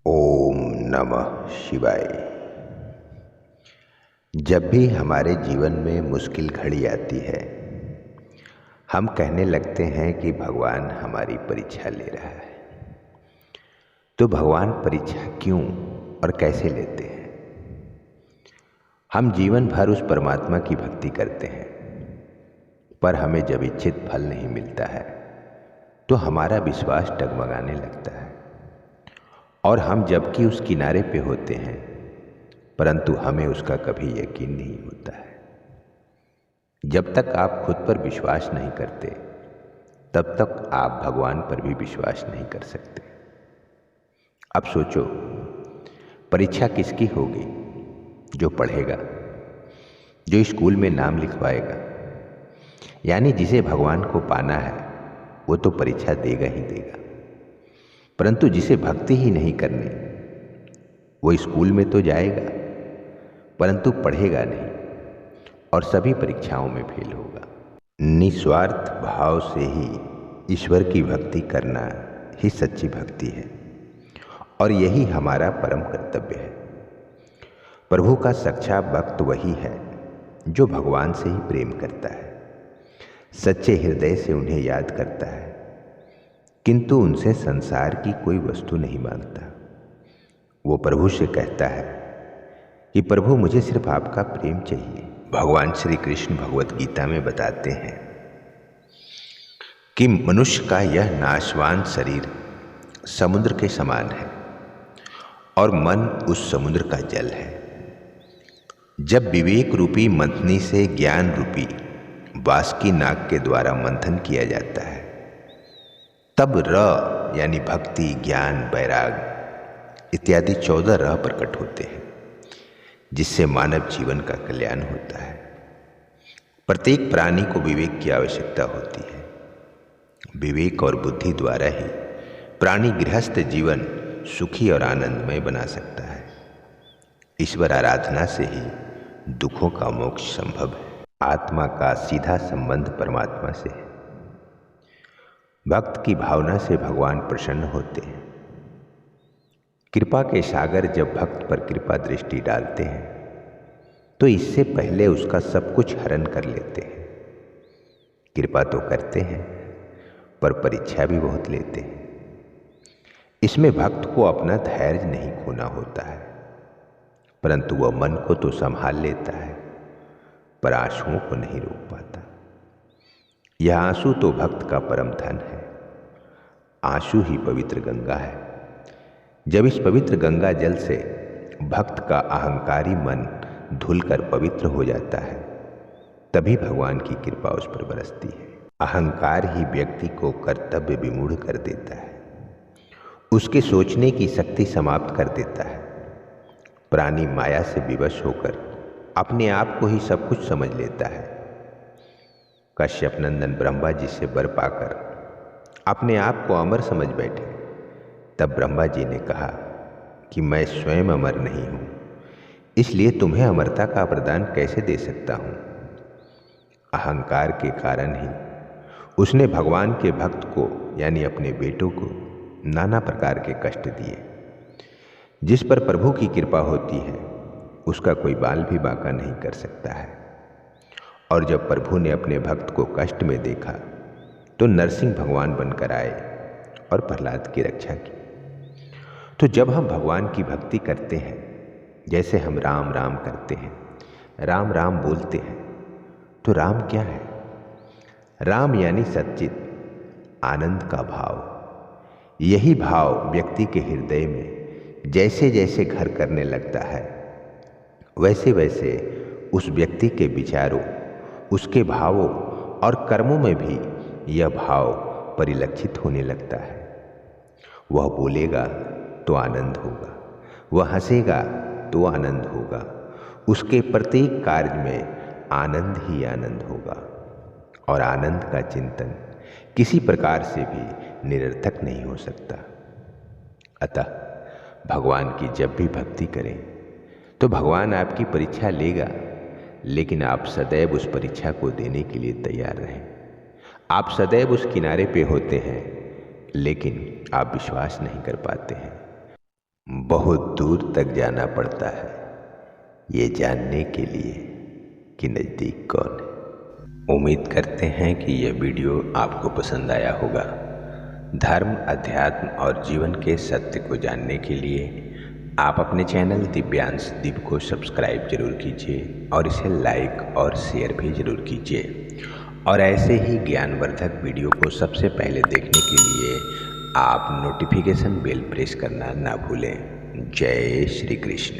ओम नमः शिवाय। जब भी हमारे जीवन में मुश्किल घड़ी आती है, हम कहने लगते हैं कि भगवान हमारी परीक्षा ले रहा है। तो भगवान परीक्षा क्यों और कैसे लेते हैं? हम जीवन भर उस परमात्मा की भक्ति करते हैं, पर हमें जब इच्छित फल नहीं मिलता है तो हमारा विश्वास डगमगाने लगता है और हम जबकि उस किनारे पे होते हैं, परंतु हमें उसका कभी यकीन नहीं होता है। जब तक आप खुद पर विश्वास नहीं करते, तब तक आप भगवान पर भी विश्वास नहीं कर सकते। अब सोचो, परीक्षा किसकी होगी? जो पढ़ेगा, जो स्कूल में नाम लिखवाएगा, यानी जिसे भगवान को पाना है वो तो परीक्षा देगा ही देगा। परंतु जिसे भक्ति ही नहीं करनी, वो स्कूल में तो जाएगा परंतु पढ़ेगा नहीं और सभी परीक्षाओं में फेल होगा। निस्वार्थ भाव से ही ईश्वर की भक्ति करना ही सच्ची भक्ति है और यही हमारा परम कर्तव्य है। प्रभु का सच्चा भक्त वही है जो भगवान से ही प्रेम करता है, सच्चे हृदय से उन्हें याद करता है, किंतु उनसे संसार की कोई वस्तु नहीं मांगता। वो प्रभु से कहता है कि प्रभु, मुझे सिर्फ आपका प्रेम चाहिए। भगवान श्री कृष्ण भगवत गीता में बताते हैं कि मनुष्य का यह नाशवान शरीर समुद्र के समान है और मन उस समुद्र का जल है। जब विवेक रूपी मंथनी से ज्ञान रूपी बासुकी नाग के द्वारा मंथन किया जाता है, तब र यानी भक्ति, ज्ञान, वैराग इत्यादि 14 र प्रकट होते हैं, जिससे मानव जीवन का कल्याण होता है। प्रत्येक प्राणी को विवेक की आवश्यकता होती है। विवेक और बुद्धि द्वारा ही प्राणी गृहस्थ जीवन सुखी और आनंदमय बना सकता है। ईश्वर आराधना से ही दुखों का मोक्ष संभव है। आत्मा का सीधा संबंध परमात्मा से है। भक्त की भावना से भगवान प्रसन्न होते हैं। कृपा के सागर जब भक्त पर कृपा दृष्टि डालते हैं तो इससे पहले उसका सब कुछ हरण कर लेते हैं। कृपा तो करते हैं पर परीक्षा भी बहुत लेते हैं। इसमें भक्त को अपना धैर्य नहीं खोना होता है, परंतु वह मन को तो संभाल लेता है पर आंसुओं को नहीं रोक पाता। यह आंसू तो भक्त का परम धन है। आंसू ही पवित्र गंगा है। जब इस पवित्र गंगा जल से भक्त का अहंकारी मन धुलकर पवित्र हो जाता है, तभी भगवान की कृपा उस पर बरसती है। अहंकार ही व्यक्ति को कर्तव्य विमूढ़ कर देता है, उसके सोचने की शक्ति समाप्त कर देता है। प्राणी माया से विवश होकर अपने आप को ही सब कुछ समझ लेता है। कश्यप नंदन ब्रह्मा जी से वर पाकर अपने आप को अमर समझ बैठे। तब ब्रह्मा जी ने कहा कि मैं स्वयं अमर नहीं हूँ, इसलिए तुम्हें अमरता का वरदान कैसे दे सकता हूँ। अहंकार के कारण ही उसने भगवान के भक्त को यानी अपने बेटों को नाना प्रकार के कष्ट दिए। जिस पर प्रभु की कृपा होती है उसका कोई बाल भी बांका नहीं कर सकता है। और जब प्रभु ने अपने भक्त को कष्ट में देखा तो नरसिंह भगवान बनकर आए और प्रहलाद की रक्षा की। तो जब हम भगवान की भक्ति करते हैं, जैसे हम राम राम करते हैं, राम राम बोलते हैं, तो राम क्या है? राम यानी सच्चित आनंद का भाव। यही भाव व्यक्ति के हृदय में जैसे जैसे घर करने लगता है, वैसे वैसे उस व्यक्ति के विचारों, उसके भावों और कर्मों में भी यह भाव परिलक्षित होने लगता है। वह बोलेगा तो आनंद होगा, वह हंसेगा तो आनंद होगा, उसके प्रत्येक कार्य में आनंद ही आनंद होगा और आनंद का चिंतन किसी प्रकार से भी निरर्थक नहीं हो सकता। अतः भगवान की जब भी भक्ति करें तो भगवान आपकी परीक्षा लेगा, लेकिन आप सदैव उस परीक्षा को देने के लिए तैयार रहें। आप सदैव उस किनारे पे होते हैं, लेकिन आप विश्वास नहीं कर पाते हैं। बहुत दूर तक जाना पड़ता है ये जानने के लिए कि नज़दीक कौन है। उम्मीद करते हैं कि यह वीडियो आपको पसंद आया होगा। धर्म, अध्यात्म और जीवन के सत्य को जानने के लिए आप अपने चैनल दिव्यांश दीप को सब्सक्राइब जरूर कीजिए और इसे लाइक और शेयर भी जरूर कीजिए। और ऐसे ही ज्ञानवर्धक वीडियो को सबसे पहले देखने के लिए आप नोटिफिकेशन बेल प्रेस करना ना भूलें। जय श्री कृष्ण।